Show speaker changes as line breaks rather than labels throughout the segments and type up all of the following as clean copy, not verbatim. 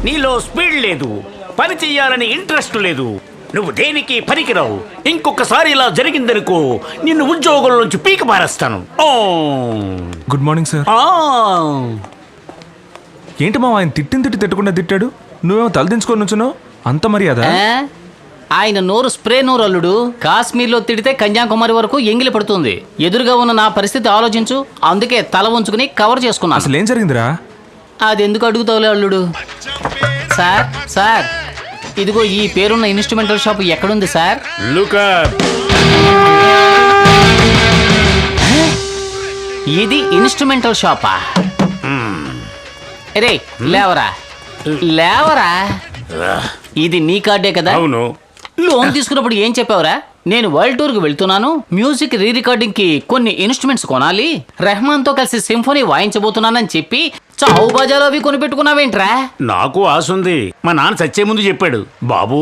నీలో స్పీడ్ లేదు, పని చెయ్యాలని ఇంట్రెస్ట్ లేదు, నువ్వు దేనికి పనికిరావు. ఇంకొకసారి ఇలా జరిగిందనుకో నిన్ను ఉద్యోగం నుంచి పీక పారేస్తాను.
Good morning sir. ఏంటి మా ఆయన తిట్టి తిట్టకుండా తిట్టాడు, నువ్వేమో తలదించుకొని నుంచున్నావు? అంత మర్యాద?
ఆయన నోరు స్ప్రే నోరు అల్లుడు. కాశ్మీర్లో తిడితే కన్యాకుమారి వరకు ఎంగిలి పడుతుంది. ఎదురుగా ఉన్న నా పరిస్థితి ఆలోచించు. అందుకే తల ఉంచుకుని కవర్ చేసుకున్నా.
అసలు ఏం జరిగిందిరా?
అది ఎందుకు అడుగుతావులే అల్లుడు. సార్ సార్ ఇదిగో ఈ పేరున్న ఇన్స్ట్రుమెంటల్ షాప్ ఎక్కడుంది సార్? ఇది ఇన్స్ట్రుమెంటల్ షాపా? రే లేవరా లేవరా. ఇది నీ కార్డే కదా?
అవును.
లోన్ తీసుకున్నప్పుడు ఏం చెప్పావురా? నేను వరల్డ్ టూర్ కి వెళ్తున్నాను, మ్యూజిక్ రీ రికార్డింగ్ కి కొన్ని ఇన్స్ట్రుమెంట్స్ కొనాలి, రెహమాన్ తో కలిసి సింఫోనీ వాయించబోతున్నానని చెప్పి చావు బాజాలు అవి కొనిపెట్టుకున్నావేంట్రా?
నాకు ఆశ ఉంది. మా నాన్న చచ్చే ముందు చెప్పాడు, బాబు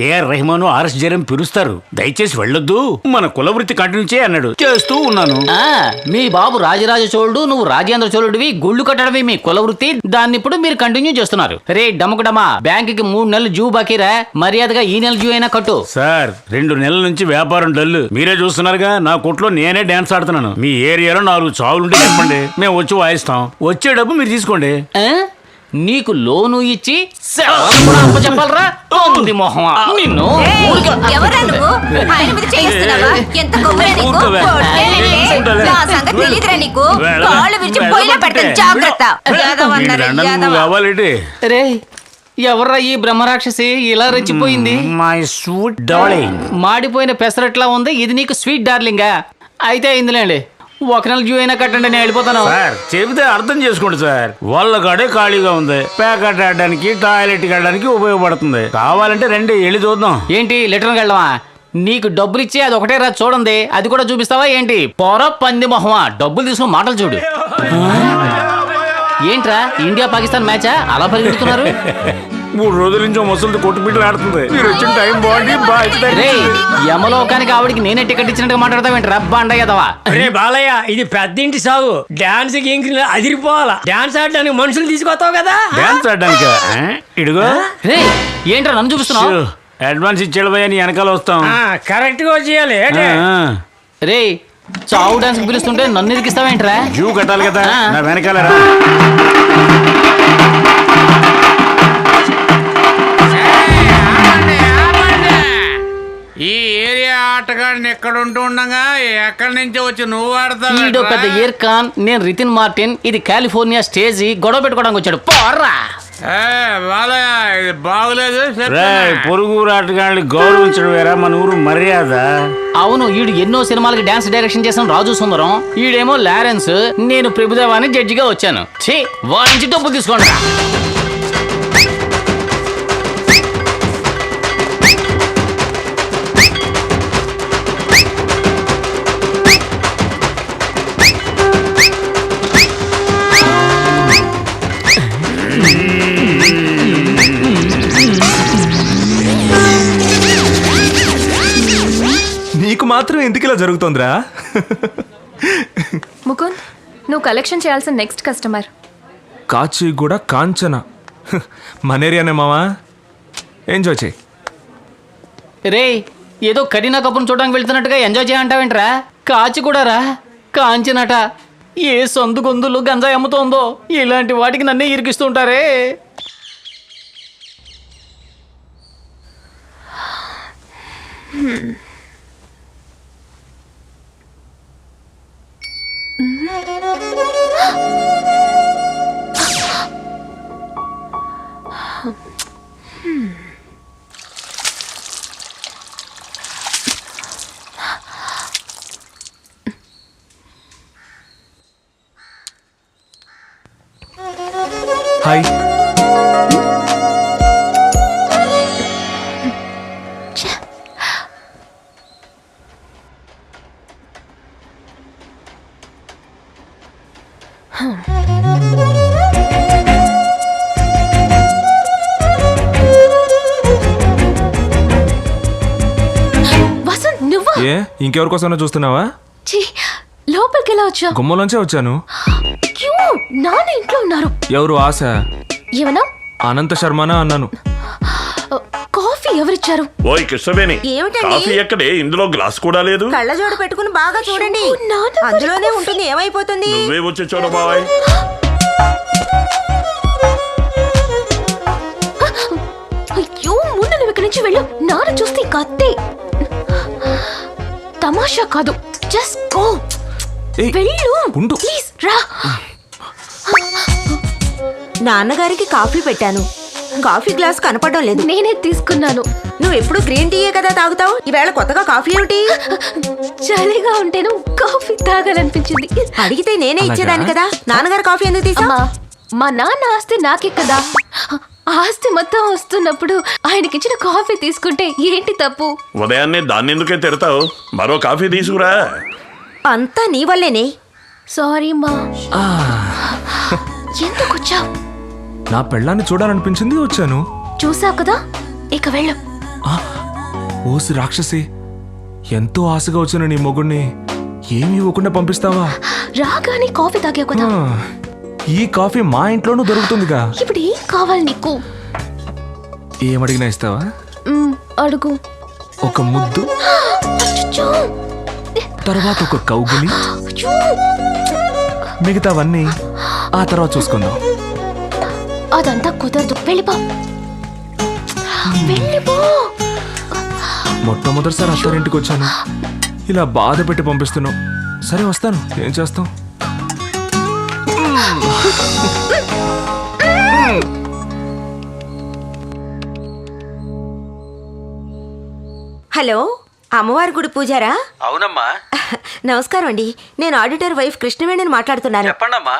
ఏఆర్ రెహమాన్ ఆర్ఎస్ జరం పిలుస్తారు, దయచేసి వెళ్ళొద్దు, మన కుల వృత్తి కంటిన్యూ చేయి అన్నాడు. చేస్తూ ఉన్నాను.
మీ బాబు రాజరాజ చోళుడు, నువ్వు రాజేంద్ర చోళుడివి. గుళ్ళు కట్టడమే మీ కుల వృత్తి. దాన్ని ఇప్పుడు మీరు కంటిన్యూ చేస్తున్నారు. రే డమకుడమా, బ్యాంక్ కి 3 నెలలు డ్యూ బాకీరా, మర్యాదగా ఈ నెల డ్యూ అయినా కట్టు.
సార్ 2 నెలల నుంచి వ్యాపారం డల్లు, మీరే చూస్తున్నారుగా. నా కొట్లో నేనే డాన్స్ ఆడుతున్నాను. మీ ఏరియాలో 4 చావులుంటే చెప్పండి, మేము వచ్చి వాయిస్తాం. వచ్చే డబ్బు మీరు తీసుకోండి.
నీకు లోను ఇచ్చి చెప్పాలరా మొహమా నిన్ను. రే ఎవర్రా ఈ బ్రహ్మరాక్షసి ఇలా రెచ్చిపోయింది? మాడిపోయిన పెసరట్లా ఉంది. ఇది నీకు స్వీట్ డార్లింగా? అయితే అయిందిలేండి, 1 నెల డ్యూ అయినా కట్టండి, నేను వెళ్ళిపోతాను.
సార్ చెబితే అర్థం చేసుకోండి సార్. వాళ్ళ కాడే ఖాళీగా ఉంది, ప్యాకెట్ ఆడడానికి టాయిలెట్ వెళ్ళడానికి ఉపయోగపడుతుంది. కావాలంటే రండి వెళ్ళి చూద్దాం.
ఏంటి లెటర్కి వెళ్ళవా? నీకు డబ్బులు ఇచ్చి అది ఒకటే రా చూడండి, అది కూడా చూపిస్తావా ఏంటి? పొర పంది మొహమా, డబ్బులు తీసుకుని మాటలు చూడు. ఏంట్రా ఇండియా పాకిస్తాన్ మ్యాచా అలా పరిగెడుతున్నారు?
3 రోజుల నుంచి ముసలితో కొట్టుబిడ్డలు ఆడుతుంది. మీరు వచ్చిన టైం బాగుంది.
యమలోకానికి ఆవిడికి నేనే టికెట్ ఇచ్చినట్టుగా మాట్లాడతావేంటి రబ్బా అండయ్యదవా?
రే బాలయ్య, ఇది పెద్దింటి సాగు. డాన్స్ కి అదిరిపోవాలా. డాన్స్ ఆడడానికి మనుషులు తీసుకొస్తావు కదా?
డాన్స్ ఆడడానికి ఇడుగో.
రే ఏంట్రా నన్ను చూపిస్తున్నావు?
అడ్వాన్స్ ఇచ్చేళ్ళ నీ వెనకాల వస్తాం.
కరెక్ట్ గా చేయాలి.
రే చావు డాన్స్ పిలుస్తుంటే నన్ను ఇరికిస్తావేంట్రా?
జూ కట్టాలి కదా, నా వెనకాల రా. ఈ ఏరియా ఆటగాడిని ఎక్కడ ఉంటూ ఉండగా ఎక్కడి నుంచి వచ్చి నువ్వు ఆడతావు?
పెద్ద ఇయర్ ఖాన్, నేను రితిన్ మార్టిన్. ఇది కాలిఫోర్నియా స్టేజ్ గొడవ పెట్టుకోవడానికి వచ్చాడు. పోర్రా
బాగులేదు. పొరుగురు ఆటగాళ్ళని గౌరవించడం వేరా మన ఊరు మర్యాద.
అవును, ఈడు ఎన్నో సినిమాలకి డాన్స్ డైరెక్షన్ చేసిన రాజు సుందరం. ఈడేమో లారెన్స్, నేను ప్రభుదేవాని జడ్జిగా వచ్చాను. వాడి నుంచి డబ్బులు తీసుకోండి.
నీకు మాత్రం ఎందుకు ఇలా జరుగుతోందిరా?
ముకుంద్, నువ్వు కలెక్షన్ చేయాల్సిన నెక్స్ట్ కస్టమర్.
కాచిగూడ కాంచన, మన ఏరియానే మావా. ఎంజాయ్ చేయి.
రే ఏదో కరీనా కపూర్ చూడడానికి వెళ్తున్నట్టుగా ఎంజాయ్ చేయంటావేంట్రా? కాచిగూడరా, కాంచనట. ఏ సందు గొంతులు గంజాయి అమ్ముతోందో, ఇలాంటి వాటికి నన్నే ఇరికిస్తుంటారే.
హాయ్.
వసంత్ నువ్వా?
ఏ ఇంకెవరి కోసమైనా చూస్తున్నావా?
లోపలికి ఎలా వచ్చా?
గుమ్మలోంచే వచ్చాను.
నాన్న ఇంట్లో ఉన్నారు.
ఎవరు? ఆశ.
ఏమన్నా?
అనంత శర్మనా అన్నాను.
కాఫీ ఎవరిచ్చారు?
ఓయ్ కృష్ణవేణి,
ఏమిటండి?
కాఫీ ఎక్కడే? ఇందులో గ్లాస్ కూడా లేదు.
కళ్ళజోడు పెట్టుకుని బాగా చూడండి,
అయ్యో, నాన్న
అందులోనే
కాఫీ.
ఉంటుంది. ఏమైపోతుంది?
నువ్వే వచ్చి చూడబాయ్.
అయ్యో, ముందు నువ్వు ఇక్కడి నుంచి వెళ్ళు. నాన్న చూస్తే కత్తి. తమాషా కాదు, జస్ట్ గో.
ఏయ్,
వెళ్ళు
ఉండు.
ప్లీజ్ రా.
నాన్నగారికి కాఫీ పెట్టాను, కాఫీ గ్లాస్ కనపడడం లేదు.
నేనే తీసుకున్నాను.
నువ్వు ఎప్పుడు గ్రీన్ టీయే కదా తాగుతావు, ఈవేళ కొత్తగా కాఫీ ఏమిటి?
చలిగా ఉంటేను కాఫీ తాగాలనిపించింది.
అడిగితే నేనే ఇచ్చేదాన్ని కదా. నాన్నగారు కాఫీ ఎందుకు తీసా?
అమ్మా, మా నాన్న ఆస్తి నాకే కదా. ఆస్తి మొత్తం వస్తున్నప్పుడు ఆయనకిచ్చిన కాఫీ తీసుకుంటే ఏంటి తప్పు?
ఉదయాన్నే దాన్ని ఎందుకే తిడతావు? మరో కాఫీ తీసుకురా.
అంతా నీ వల్లేనే.
సారీ మా. ఎందుకు వచ్చావు?
నా పెళ్ళాన్ని చూడాలనిపించింది, వచ్చాను.
చూసావు కదా, ఇక వెళ్ళు.
ఓసి రాక్షసి, ఎంతో ఆశగా వచ్చిన నీ మొగుణ్ణి ఏమి ఇవ్వకుండా పంపిస్తావా?
రాగానే కాఫీ తాగావు కదా.
ఆ, ఈ కాఫీ మా ఇంట్లోనూ దొరుకుతుందిగా.
ఇప్పుడు ఏం కావాలి నీకు?
ఏమడిగినా ఇస్తావా?
అడుగు.
ఒక ముద్దు,
అచ్చచ్చో.
తర్వాత ఒక కౌగిలి,
అయ్యో.
మిగతావన్నీ ఆ తర్వాత చూసుకుందాం.
అదంతా కుదరదు, వెళ్ళిపో. వెళ్ళిపో.
మొట్టమొదటిసారి అత్తారింటికి వచ్చాను, ఇలా బాధ పెట్టి పంపిస్తున్నావు. సరే వస్తాను, ఏం చేస్తాం.
హలో, అమ్మవారి గుడి పూజారా?
అవునమ్మా.
నమస్కారం అండి, నేను ఆడిటర్ వైఫ్ కృష్ణవేణిని మాట్లాడుతున్నాను.
చెప్పండమ్మా.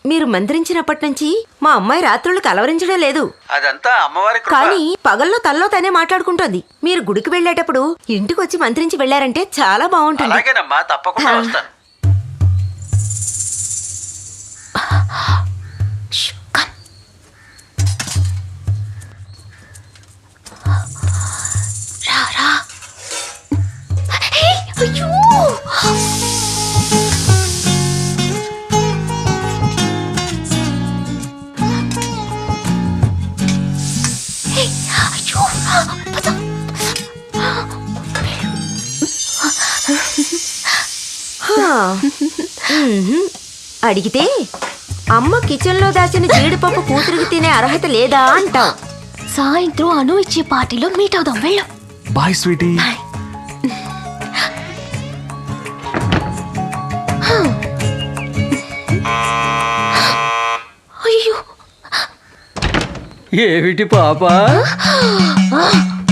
మీరు మంత్రించినప్పటి నుంచి మా అమ్మాయి రాత్రులు కలవరించడం లేదు.
అదంతా అమ్మవారి కృప.
కానీ పగల్లో తనలో తనే మాట్లాడుకుంటోంది. మీరు గుడికి వెళ్ళేటప్పుడు ఇంటికి వచ్చి మంత్రించి వెళ్ళారంటే చాలా బాగుంటుంది.
అలాగేనమ్మా, తప్పకుండా వస్తాను.
ష్, కమ్. రా, రా. హే, అయ్యో. హే, అయ్యో. పద.
హా. అడిగితే అమ్మ కిచెన్లో దాచిన జీడిపప్పు కూతురికి తినే అర్హత లేదా అంటాం.
సాయంత్రం అను ఇచ్చే పార్టీలో మీట్ అవుదాం, వెళ్ళు.
Bye sweetie.
అయ్యో.
ఏమిటి పాప?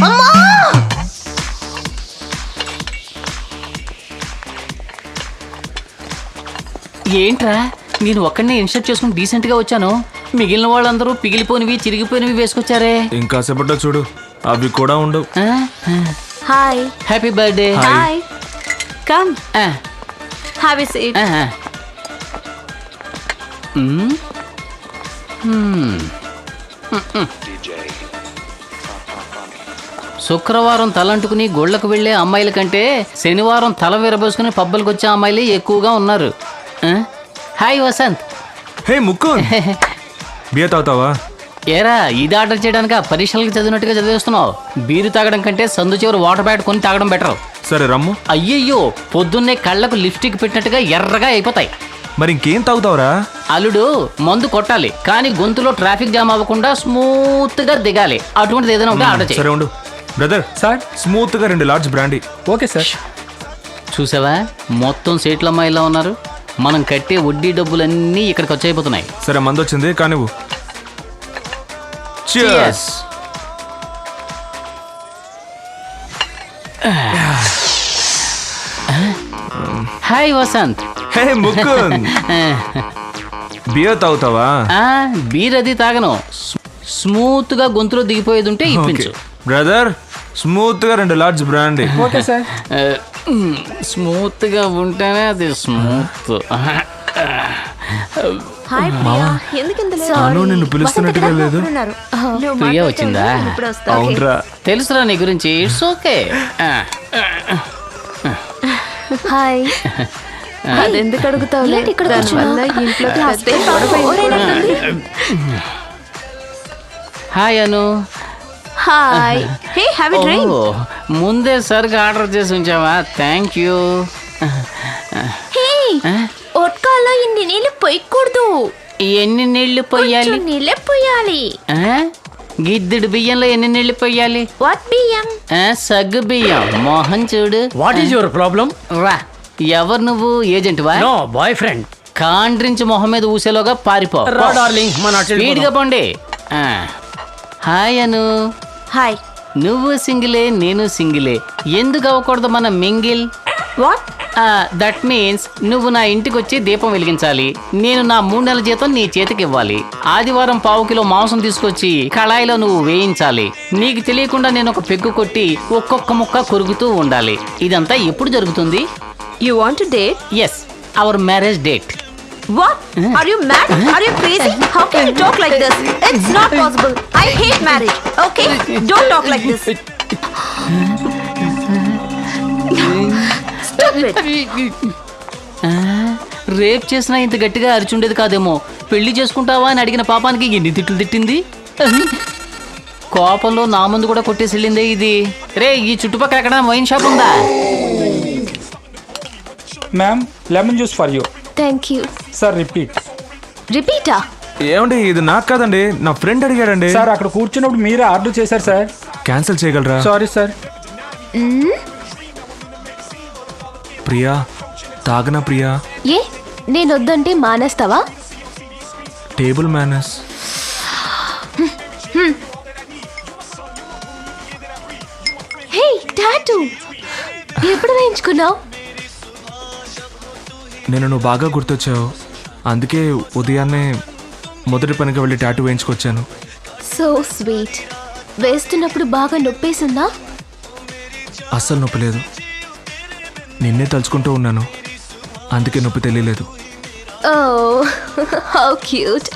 అమ్మా.
ఏంట్రా, నేను ఒక్కడనే ఇన్స్టర్ట్ చేసుకుని డీసెంట్ గా వచ్చాను. మిగిలిన వాళ్ళందరూ పిగిలిపోయినవి చిరిగిపోయినవి వేసుకొచ్చారే.
ఇంకా సేపట్లో చూడు, అవి కూడా ఉండవు.
Hi.
Happy birthday.
Hi. Come, have a seat.
శుక్రవారం తలంటుకుని గోళ్లకు వెళ్లే అమ్మాయిల కంటే శనివారం తల విరబోసుకుని పబ్బులకు వచ్చే అమ్మాయిలే ఎక్కువగా ఉన్నారు. హాయ్ వసంత్.
హే ముక్కు, బియ్య తాగుతావా?
ఏరా, ఇది ఆర్డర్ చేయడానికి పరీక్షలకు చదివినట్టుగా చదివేస్తున్నావు. బీరు తాగడం కంటే సందు చివరి వాటర్ బ్యాట్ కొని తాగడం బెటర్.
సరే రమ్ము.
అయ్యయ్యో, పొద్దున్నే కళ్ళకు లిప్స్టిక్ పెట్టినట్టుగా ఎర్రగా అయిపోతాయి.
మరి ఇంకేం తాగుతావురా?
అల్లుడు, మందు కొట్టాలి కానీ గొంతులో ట్రాఫిక్ జామ్ అవ్వకుండా స్మూత్ గా దిగాలి. అటువంటిది ఏదైనా ఉంటే ఆర్డర్
సరే
చేయి.
ఉండు బ్రదర్.
సార్.
స్మూత్ గా 2 లార్జ్ బ్రాండీ.
Okay sir.
చూసావా, మొత్తం సేట్ల అమ్మాయిలా ఉన్నారు. మనం కట్టే వడ్డీ డబ్బులన్నీ ఇక్కడికి వచ్చైపోతున్నాయి.
సరే మందు వచ్చింది కానివ్వు.
Cheers. హాయ్ వసంత్.
హే ముకుంద్, బియర్ తాగుతావా?
బీర్ అది తాగను. స్మూత్ గా గొంతులో దిగిపోయేది ఉంటే ఇప్పించు.
బ్రదర్, స్మూత్ గా 2 large brandy.
Okay sir.
Smooth గా ఉంటేనే అది స్మూత్.
హాయ్ ప్రియా, ఎందుకు ఇంత లేట్?
అను నిన్ను పిలుస్తున్నట్టుగా లేదు.
నువ్వు
ప్రియా
మాట్లాడతావు,
వచ్చిందా?
నేను ఇప్పుడు వస్తా.
అవునరా.
తెలుసురా నీ గురించి. It's okay.
హాయ్.
అదెందుకు అడుగుతావు?
ఏంటి ఇక్కడ కూర్చున్నావ్?
ఇంట్లోకి
అదే గొడవ అయినట్టుంది.
Hi Anu.
Hi. Hey have a drink.
ఓ, ముందే సరిగా ఆర్డర్ చేసి ఉంచావా? Thank you.
హే ఒట్కాలో ఇన్ని నీళ్ళు పోయకూడదు.
ఎన్ని నీళ్లు పోయాలి?
కొంచెం నీళ్ళే పోయాలి.
గిద్దెడు బియ్యంలో ఎన్ని నీళ్లు పోయాలి?
వాట్ బియ్యం?
సగ్గు బియ్యం. మోహన్ చూడు.
What is your problem?
రా. ఎవరు నువ్వు? ఏజెంట్ వా?
No, boy friend.
కాండ్రించి మొహం మీద ఊసేలోగా పారిపో.
రా డార్లింగ్, మన అటు
స్పీడ్ గా పోండి. హాయ్ అను.
హాయ్.
నువ్వు సింగిలే, నేను సింగిలే. ఎందుకు అవ్వకూడదు మన మింగిల్?
వాట్?
దట్ మీన్స్ నువ్వు నా ఇంటికి వచ్చి దీపం వెలిగించాలి, నేను నా 3 నెలల జీతం నీ చేతికి ఇవ్వాలి, ఆదివారం 1/4 కిలో మాంసం తీసుకొచ్చి కళాయిలో నువ్వు వేయించాలి, నీకు తెలియకుండా నేను ఒక పెగ్గు కొట్టి ఒక్కొక్క ముక్క కొరుకుతూ ఉండాలి. ఇదంతా ఎప్పుడు జరుగుతుంది?
You want to date?
Yes, our marriage date.
What? Are you mad? Are you crazy? How can you talk like this? It's not possible. I hate marriage. Okay? Don't talk like this. Stop it.
Rape చేసినా ఇంత గట్టిగా అరిచుండేది కాదేమో. పెళ్లి చేసుకుంటావా అని అడిగిన పాపానికి ఎన్ని తిట్లు తిట్టింది. కోపంలో నా ముందు కూడా కొట్టేసి వెళ్ళిందే ఇది. రే, ఈ చుట్టుపక్కల ఎక్కడ వైన్ షాప్ ఉందా?
Ma'am, lemon juice for you.
Thank you.
Sir repeat.
రిపీటా?
ఏమండి, ఇది నాకు కాదండి, నా ఫ్రెండ్ అడిగాడండి.
సార్ అక్కడ కూర్చున్నప్పుడు మీరే ఆర్డర్ చేశారు సార్.
క్యాన్సిల్ చేయగలరా?
Sorry sir.
ప్రియా, తాగనా ప్రియా?
ఏ నేను వద్దంటే మానేస్తావా?
Table manners.
హే టాటూ ఎప్పుడు వేయించుకున్నావు?
నేను నువ్వు బాగా గుర్తొచ్చావు, అందుకే ఉదయాన్నే మొదటి పనిగా వెళ్ళి టాటూ వేయించుకొచ్చాను.
So sweet. వేస్తున్నప్పుడు బాగా నొప్పేసిందా?
అస్సలు నొప్పి లేదు, నిన్నే తలుచుకుంటూ ఉన్నాను, అందుకే నొప్పి తెలియలేదు.
Oh how cute.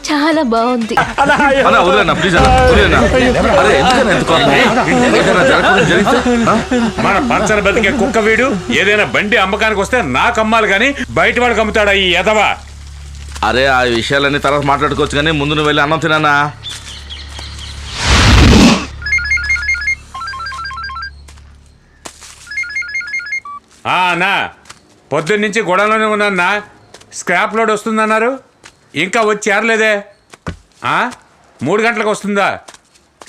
చాలా బాగుంది.
మన పంచన బతికే కుక్క వీడు ఏదైనా బండి అమ్మకానికి వస్తే నాకు అమ్మాలి కానీ బయట వాడికి అమ్ముతాడా ఈ ఎదవా?
అరే ఆ విషయాలన్నీ తర్వాత మాట్లాడుకోవచ్చు కానీ ముందు నువ్వు వెళ్ళి అన్నం తినానా?
నా పొద్దున్న నుంచి గొడవలోనే ఉన్నా. స్క్రాప్ లోడ్ వస్తుందన్నారు, ఇంకా వచ్చి చేరలేదే. 3 గంటలకు వస్తుందా?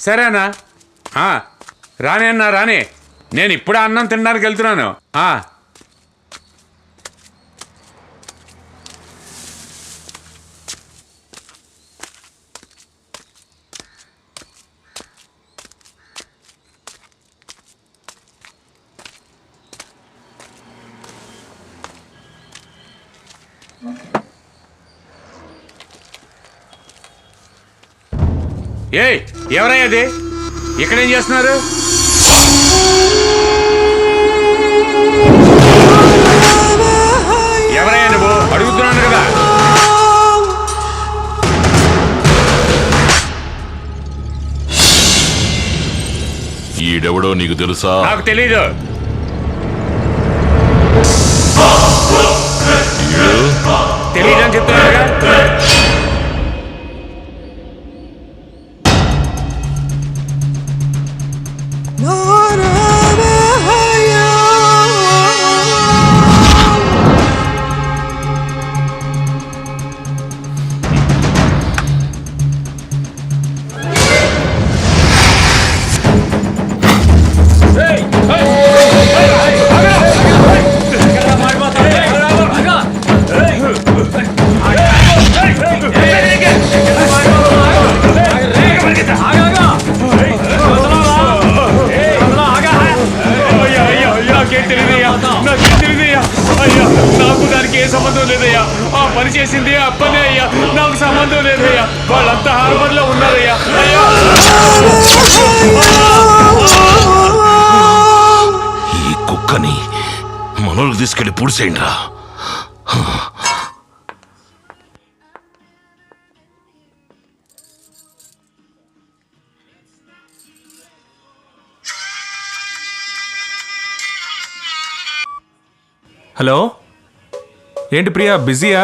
సరేనా? రాని అన్నా రాని, నేను ఇప్పుడే అన్నం తినడానికి వెళ్తున్నాను. ఏయ్, ఎవరయ్యది? ఇక్కడేం చేస్తున్నారు? ఎవరయ్యా నువ్వు? అడుగుతున్నాను కదా.
ఈడెవడో నీకు తెలుసా?
నాకు తెలీదు. తెలీదని చెప్తున్నానుగా. నాకు దానికి ఏ సంబంధం లేదయ్యా. ఆ పని చేసింది అప్పనే అయ్యా, నాకు సంబంధం లేదయ్యా. వాళ్ళంతా హార్బర్ లో ఉన్నారయ్యా.
ఈ కుక్కని మనోళ్ళకి తీసుకెళ్లి పూడ్చేయండి రా.
హలో, ఏంటి ప్రియా, బిజీయా?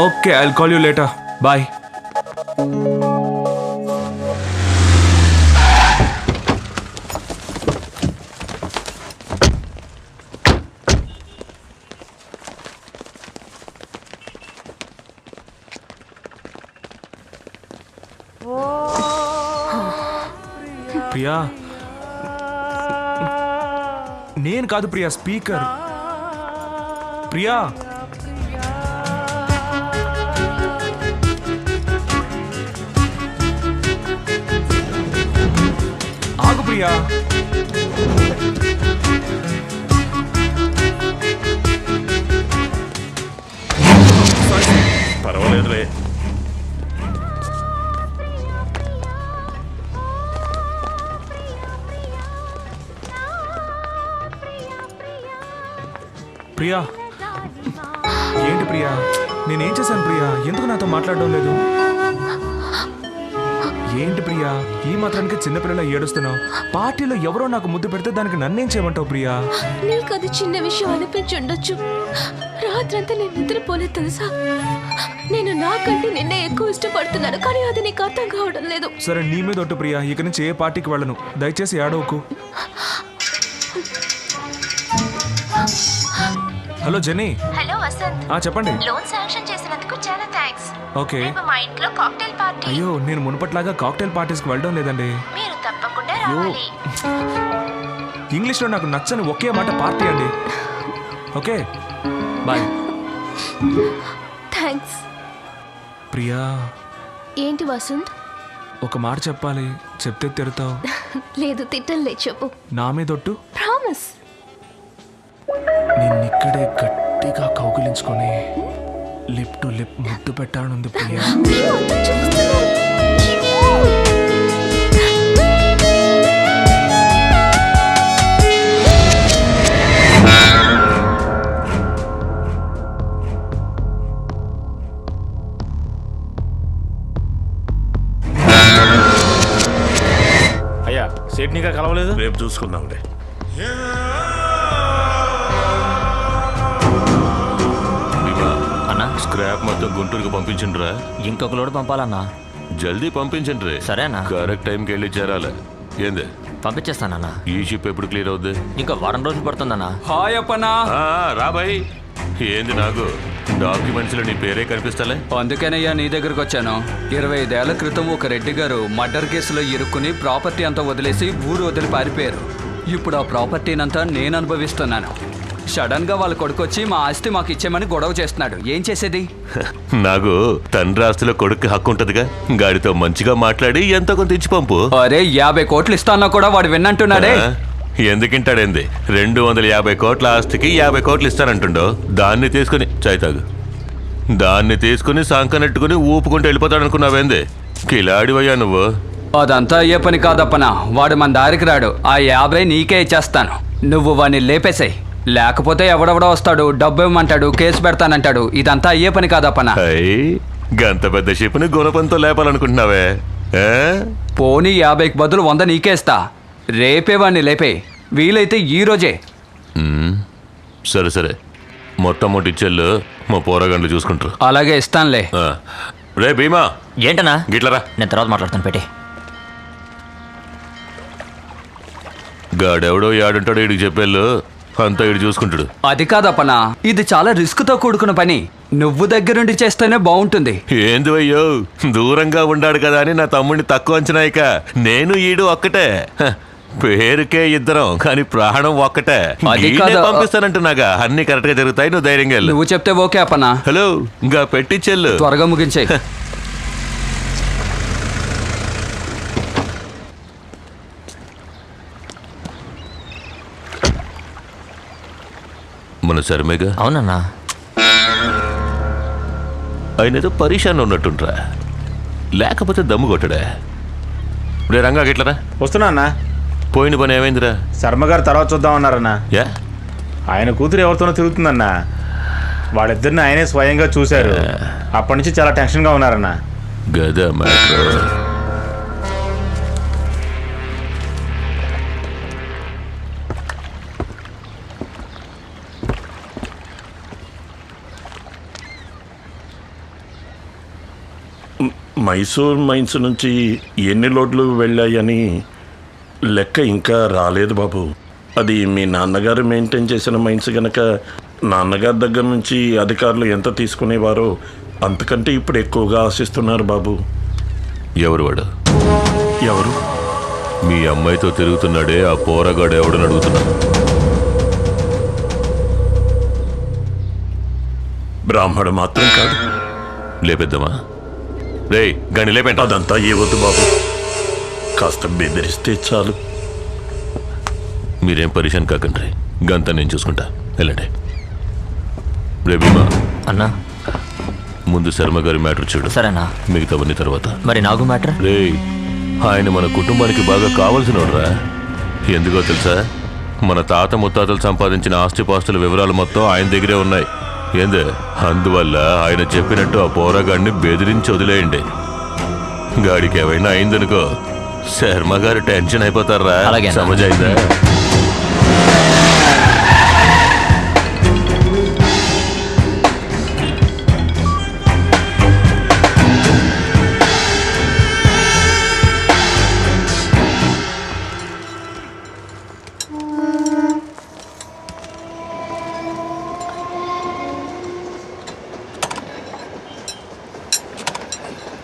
Okay, I will call you later. Bye. Priya, నేను కాదు ప్రియా, స్పీకర్. ప్రియా, ఆగు ప్రియా.
పర్వాలేదులే.
ప్రియా, ఏంటి ప్రియా, నేనేం చేశాను ప్రియా? ఎందుకు నాతో మాట్లాడడం లేదు? ఏంటి ప్రియా, ఈ మాత్రానికి చిన్నపిల్లల ఏడుస్తున్నావు? పార్టీలో ఎవరో నాకు ముద్దు పెడితే దానికి నన్నేం చేయమంటావు ప్రియా?
నీకు అది చిన్న విషయం అనిపించుండొచ్చు. రాత్రంతా నేను నిద్రపోలేదు తెలుసా. నేను నాకంటే నిన్నే ఎక్కువ ఇష్టపడుతున్నాను, కానీ అది నీకు అర్థం కావడం లేదు.
సరే, నీ మీద ఒట్టు ప్రియా, ఇక నుంచి ఏ పార్టీకి వెళ్ళను. దయచేసి ఏడవకు. Hello jenny.
హలో వసంత్.
చెప్పండి.
లోన్ శాంక్షన్ చేసినందుకు చాలా థాంక్స్.
ఓకే.
మా ఇంట్లో కాక్టైల్ పార్టీ.
అయ్యో, నేను మునుపట్లాగా కాక్టైల్ పార్టీస్కి వెళ్ళడం లేదండి.
మీరు తప్పకుండా రావాలి.
ఇంగ్లీష్లో నాకు నచ్చని ఒకే మాట పార్టీ అండి. Okay, bye.
థాంక్స్.
ప్రియా,
ఏంటి వసంత్?
ఒక మాట చెప్పాలి, చెప్తే తిడతావు.
లేదు, తిట్టంలే, చెప్పు.
నా మీదొట్టు.
ప్రామిస్.
నిన్నిక్కడే గట్టిగా కౌగిలించుకొని లిప్ టు లిప్ ముద్దు పెట్టానుంది ప్రియా.
అయ్యా, సేట్నిగా కలవలేదు.
రేపు చూసుకుందాంలే.
స్క్రాప్ మొత్తం గుంటూరుకు పంపించండిరా.
ఇంకొక లోడ్ పంపాలన్నా.
జల్దీ పంపించండి.
సరేనా?
కరెక్ట్ టైంకి వెళ్ళి చేరాలి. ఏంది
పంపించేస్తానన్నా.
ఈ షిప్ ఎప్పుడు క్లియర్ అవుద్ది?
ఇంకా వారం రోజులు పడుతుందన్నా.
హాయ్ అప్పనా.
రాబాయ్. ఏంది నాకు డాక్యుమెంట్స్ లో నీ పేరే కనిపిస్తలే?
అందుకేనయ్యా నీ దగ్గరకు వచ్చాను. 25 ఏళ్ల క్రితం ఒక రెడ్డి గారు మర్డర్ కేసులో ఇరుక్కుని ప్రాపర్టీ అంతా వదిలేసి ఊరు వదిలి పారిపోయారు. ఇప్పుడు ఆ ప్రాపర్టీనంతా నేను అనుభవిస్తున్నాను. సడన్ గా వాళ్ళ కొడుకొచ్చి మా ఆస్తి మాకు ఇచ్చేమని గొడవ చేస్తున్నాడు. ఏం చేసేది?
నాకు తండ్రి ఆస్తిలో కొడుకు హక్కు ఉంటదిగా. గాడితో మంచిగా మాట్లాడి ఎంతో కొంత ఇచ్చి పంపు.
అరే 50 కోట్లు ఇస్తాన్నా కూడా వాడు విన్నంటున్నాడే.
ఎందుకింటాడేంది? 250 కోట్ల ఆస్తికి 50 కోట్లు ఇస్తానంటుండో. దాన్ని తీసుకుని చాయ్తాగు. దాన్ని తీసుకుని సంకనెట్టుకుని ఊపుకుంటూ వెళ్ళిపోతాడనుకున్నావేంది? కిలాడివయ్యా నువ్వు.
అదంతా అయ్యే పని కాదప్పనా. వాడు మన దారికి రాడు. ఆ 50 నీకే ఇచ్చేస్తాను. నువ్వు వాడిని లేపేసాయి. లేకపోతే ఎవడెవడో వస్తాడు, డబ్బు ఇవ్వమంటాడు, కేసు పెడతానంటాడు. ఇదంతా అయ్యే పని కాదప్పనా.
గంత పెద్ద షిప్ని గుణపంతో లేపాలనుకుంటున్నావే?
పోనీ 50కి బదులు 100 నీకేస్తా. రేపే వాడిని లేపే, వీలైతే ఈ రోజే.
సరే సరే, మొత్తం మొట్టి ఇచ్చేళ్ళు మా పోరగండ్లు చూసుకుంటారు.
అలాగే ఇస్తానులే.
రే భీమా.
ఏంటన్నా?
గిట్లరా.
నేను తర్వాత మాట్లాడతాను. పెట్టి
గాడెవడో యాడుంటాడో ఇడికి చెప్పేళ్ళు అంతా ఇడు చూసుకుంటాడు.
అది కాదప్పనా, ఇది చాలా రిస్క్ తో కూడుకున్న పని. నువ్వు దగ్గరుండి చేస్తేనే బాగుంటుంది.
ఏంది అయ్యో, దూరంగా ఉండాడు కదా అని నా తమ్ముడిని తక్కువ అంచనా. ఇక నేను ఈడు ఒక్కటే. పేరుకే ఇద్దరం, కానీ ప్రాణం ఒక్కటే. పంపిస్తానంటున్నాగా, అన్ని కరెక్ట్ గా జరుగుతాయి. నువ్వు ధైర్యంగా వెళ్ళు.
నువ్వు చెప్తే ఓకే అప్పనా.
హలో, ఇంకా పెట్టించెళ్ళు.
త్వరగా ముగించేయి.
మన శర్మేగా.
అవునన్నా.
ఆయన ఏదో పరీక్షాన్ని ఉన్నట్టుంట్రా, లేకపోతే దమ్ము కొట్టడా. రే రంగా గిట్లరా.
వస్తున్నా అన్న.
పోయిన పని ఏమైందిరా?
శర్మగారు తర్వాత చూద్దామన్నారన్నా.
యా,
ఆయన కూతురు ఎవరితోనో తిరుగుతుందన్నా. వాళ్ళిద్దరిని ఆయనే స్వయంగా చూశారు. అప్పటి నుంచి చాలా టెన్షన్గా ఉన్నారన్నా.
గదా మ్యాటర్.
మైసూర్ మైన్స్ నుంచి ఎన్ని లోడ్లు వెళ్ళాయని లెక్క ఇంకా రాలేదు బాబు. అది మీ నాన్నగారు మెయింటైన్ చేసిన మైన్స్ గనక నాన్నగారి దగ్గర నుంచి అధికారులు ఎంత తీసుకునేవారో అంతకంటే ఇప్పుడు ఎక్కువగా ఆశిస్తున్నారు బాబు.
ఎవరు వాడు?
ఎవరు?
మీ అమ్మాయితో తిరుగుతున్నాడే ఆ పోరగాడు ఎవడని అడుగుతున్నా.
బ్రాహ్మడు మాత్రం కాదు.
లేపేద్దామా? రే గని లేపేంట.
అదంతా ఏ వద్దు బాబు, కాస్త బెదిరిస్తే చాలు.
మీరేం పరిశాన్ కాకండి, గంతా నేను చూసుకుంటా. వెళ్ళండి. రే భీమా
అన్నా,
ముందు శర్మ గారి మ్యాటర్ చూడు.
సరేనా?
మిగతావన్నీ తర్వాత.
మరి నాగు మ్యాటర్?
రే ఆయన మన కుటుంబానికి బాగా కావాల్సినోడ్రా. ఎందుకో తెలుసా? మన తాత ముత్తాతలు సంపాదించిన ఆస్తిపాస్తుల వివరాలు మొత్తం ఆయన దగ్గరే ఉన్నాయి. ఏందే, అందువల్ల ఆయన చెప్పినట్టు ఆ పోరాగాడిని బెదిరించి వదిలేయండి. గాడికి ఏమైనా అయిందనుకో శర్మ గారు టెన్షన్ అయిపోతారా.
అలాగే.
సమజైందా?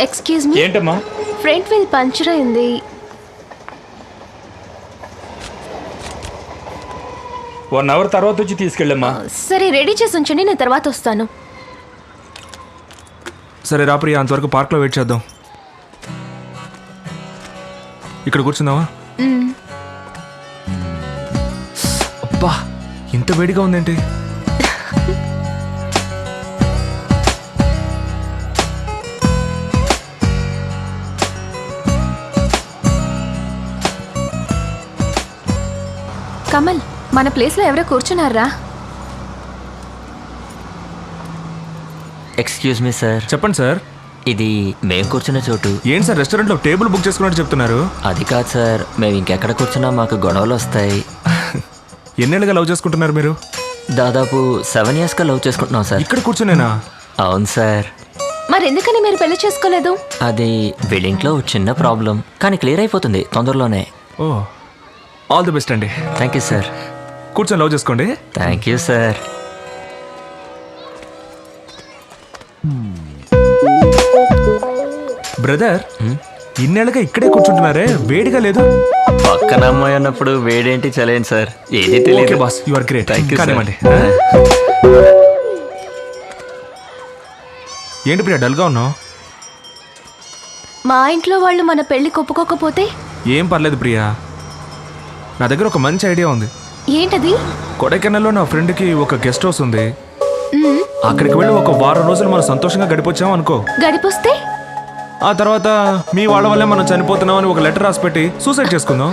ఎక్స్క్యూజ్ మీ,
ఏంటమ్మా?
ఫ్రంట్ వీల్ పంచర్ అయింది.
1 అవర్ తర్వాత వచ్చి తీసుకెళ్ళమ్మా.
సరే, రెడీ చేసి ఉంచండి, నేను తర్వాత వస్తాను.
సరే రా ప్రియా, అంతవరకు పార్క్లో వెయిట్ చేద్దాం. ఇక్కడ కూర్చుందామా? అబ్బా, ఇంత వేడిగా ఉందేంటి?
కమల్, మన ప్లేస్లో ఎవరో కూర్చున్నారా?
Excuse me sir.
చెప్పండి సార్.
ఇది మేము కూర్చున్న చోటు.
ఏంటి సార్, రెస్టారెంట్లో టేబుల్ బుక్ చేసుకున్నట్టు చెప్తున్నారు?
అది కాదు సార్, మేము ఇంకెక్కడ కూర్చున్నా మాకు గొడవలు వస్తాయి.
ఎన్నేళ్ళుగా లవ్ చేసుకుంటున్నారు మీరు?
దాదాపు 7 yearsగా లవ్ చేసుకుంటున్నాం సార్.
ఇక్కడ కూర్చునేనా?
అవును సార్.
మరి ఎందుకని మీరు పెళ్లి చేసుకోలేదు?
అది వీళ్ళింట్లో చిన్న ప్రాబ్లం, కానీ క్లియర్ అయిపోతుంది తొందరలోనే.
ఓ, ఆల్ ది బెస్ట్ అండి.
Thank you sir.
కూర్చొని లవ్ చేసుకోండి.
Thank you sir.
బ్రదర్, ఇన్నేళ్ళుగా ఇక్కడే కూర్చుంటున్నారే, వేడిగా లేదు?
పక్కన అమ్మాయి అన్నప్పుడు వేడేంటి చలేండి సార్, ఏది
ఓకే
తెలియదు.
Boss, you are great.
Thank you sir.
కానివ్వండి. ఏంటి ప్రియా, డల్గా ఉన్నావు?
మా ఇంట్లో వాళ్ళు మన పెళ్లి ఒప్పుకోకపోతే?
ఏం పర్లేదు ప్రియా, నా దగ్గర ఒక మంచి ఐడియా ఉంది.
ఏంటది?
కొడైకెనాల్లో నా ఫ్రెండ్కి ఒక గెస్ట్ హౌస్ ఉంది. అక్కడికి వెళ్ళి ఒక వారం రోజులు మనం సంతోషంగా గడిపొచ్చాం అనుకో.
గడిపొస్తే?
ఆ తర్వాత మీ వాళ్ళ వల్లే మనం చనిపోతున్నాం అని ఒక లెటర్ రాసి పెట్టి సూసైడ్ చేసుకుందాం.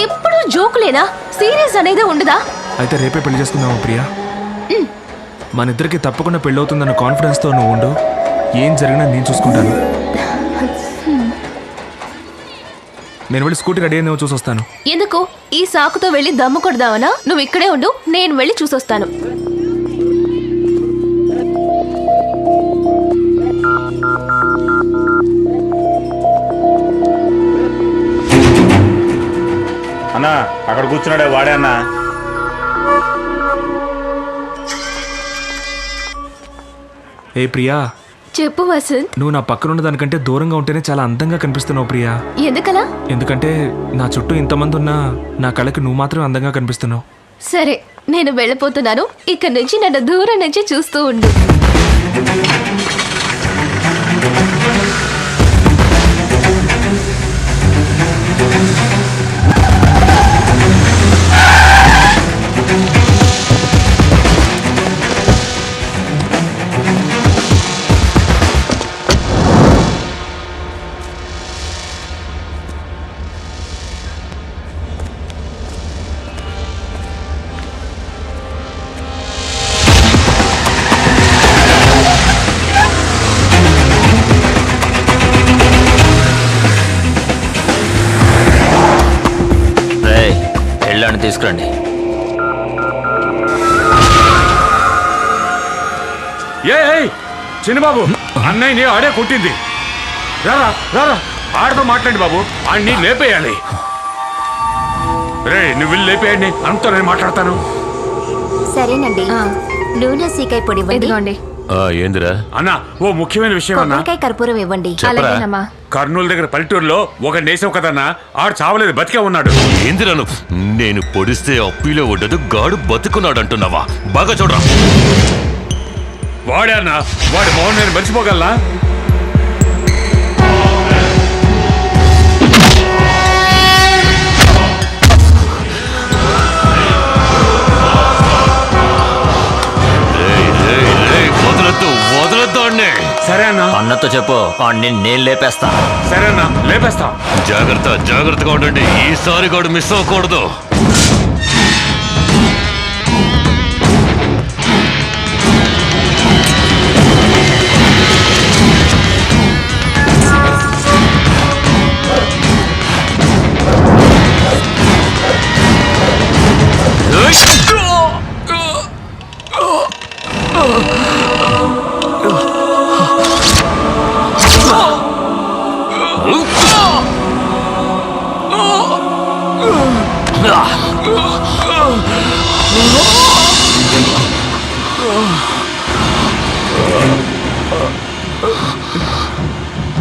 ఎప్పుడు జోకులేనా? సీరియస్ అనేది ఉండదా?
అయితే రేపే పెళ్లి చేసుకుందాం ప్రియా. మన ఇద్దరికి తప్పకుండా పెళ్ళి అవుతుందన్న కాన్ఫిడెన్స్తో నువ్వు ఉండు. ఏం జరిగినా నేను చూసుకుంటాను. నేను వెళ్ళి స్కూటీ రెడీ అయిందేమో చూసొస్తాను.
ఎందుకు? ఈ సాకుతో వెళ్ళి దమ్ము కొడదావనా? నువ్వు ఇక్కడే ఉండు, నేను వెళ్ళి చూసొస్తాను.
అన్నా, అక్కడ కూర్చున్నాడే వాడే అన్నా.
ఏ ప్రియా,
చెప్పు వసంత్.
నువ్వు నా పక్కన ఉన్న దానికంటే దూరంగా ఉంటేనే చాలా అందంగా కనిపిస్తున్నావు ప్రియా.
ఎందుకలా?
ఎందుకంటే నా చుట్టూ ఇంతమంది ఉన్నా నా కళ్ళకి నువ్వు మాత్రం అందంగా కనిపిస్తున్నావు.
సరే, నేను వెళ్ళిపోతున్నాను. ఇక్కడ నుంచి నన్ను దూరం నుంచి చూస్తూ ఉండు.
వెళ్ళండి, తీసుకురండి.
చిన్నబాబు, అన్నయ్యని ఆడే కొట్టింది. రారా రారా ఆడతో మాట్లాడి బాబు ఆడిని లేపేయాలి. రే నువ్వు వెళ్ళి లేపేయండి, అంతా నేను మాట్లాడతాను.
సరేనండి. నూనె సీకాయ పొడి ఇవ్వండి.
ఏందిరా
అన్నా ఓ ముఖ్యమైన విషయం అన్నా.
కొబ్బరికాయ కర్పూరం ఇవ్వండి.
చెప్పరా
కర్నూలు దగ్గర పల్లెటూరులో ఒక నేసావు కదన్నా, ఆడు చావలేదు, బతికే ఉన్నాడు.
ఏందిరా నువ్వు? నేను పొడిస్తే అప్పిలో ఉండదు, గాడు బతుకున్నాడు అంటున్నావా? బాగా చూడరా.
వాడే అన్నా, వాడి మౌన్ నేను మర్చిపోగలనా?
వదలొద్దు అన్నే.
సరే అన్నా.
అన్నతో చెప్పు, వాడిని నేను లేపేస్తా.
సరే అన్నా, లేపేస్తా.
జాగ్రత్తగా ఉండండి, ఈసారి గాడు మిస్ అవ్వకూడదు.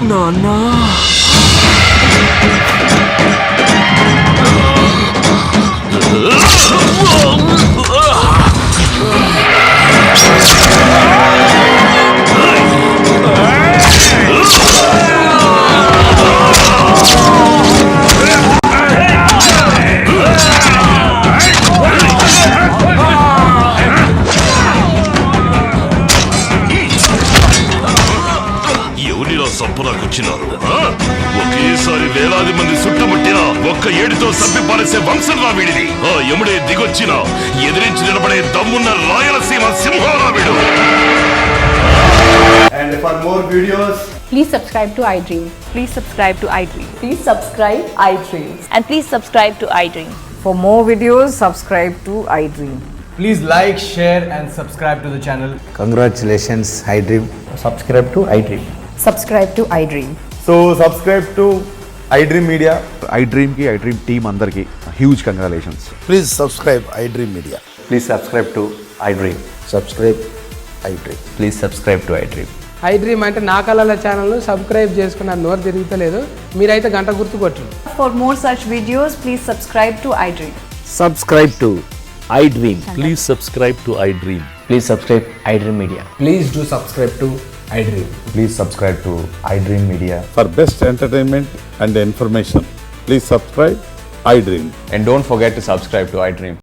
నాన్నా
సంపరాకొచ్చినారు. ఒకేసారి వేలాది మంది చుట్టుముట్టిన ఒక్క ఏడుతో సబ్బి పారేసే వంశం రా వీడిది. ఆ యముడే దిగొచ్చిన ఎదిరించి నిలబడే దమ్మున్న రాయలసీమ సింహారా వీడు.
And for more videos,
Please subscribe to iDream.
Please subscribe to iDream.
Please subscribe iDream.
And please subscribe to iDream.
For more videos, subscribe to iDream.
please like, share and subscribe to the channel.
Congratulations, iDream. Subscribe to iDream.
Subscribe to iDream.
So subscribe to iDream Media.
iDream ki iDream team andarki huge congratulations.
Please subscribe iDream Media.
Please subscribe to iDream. Subscribe iDream. Please subscribe to iDream.
iDream అంటే నా కళల channel subscribe చేసుకున్న నోరు తిరుగుతలేదు, మీరైతే గంట గుర్తు కొట్టండి. For more such videos, please subscribe to iDream.
Subscribe to iDream. Please subscribe to iDream. Please subscribe iDream Media.
Please do subscribe to iDream.
Please subscribe to iDream Media.
For best entertainment and information, please subscribe iDream.
And don't forget to subscribe to iDream.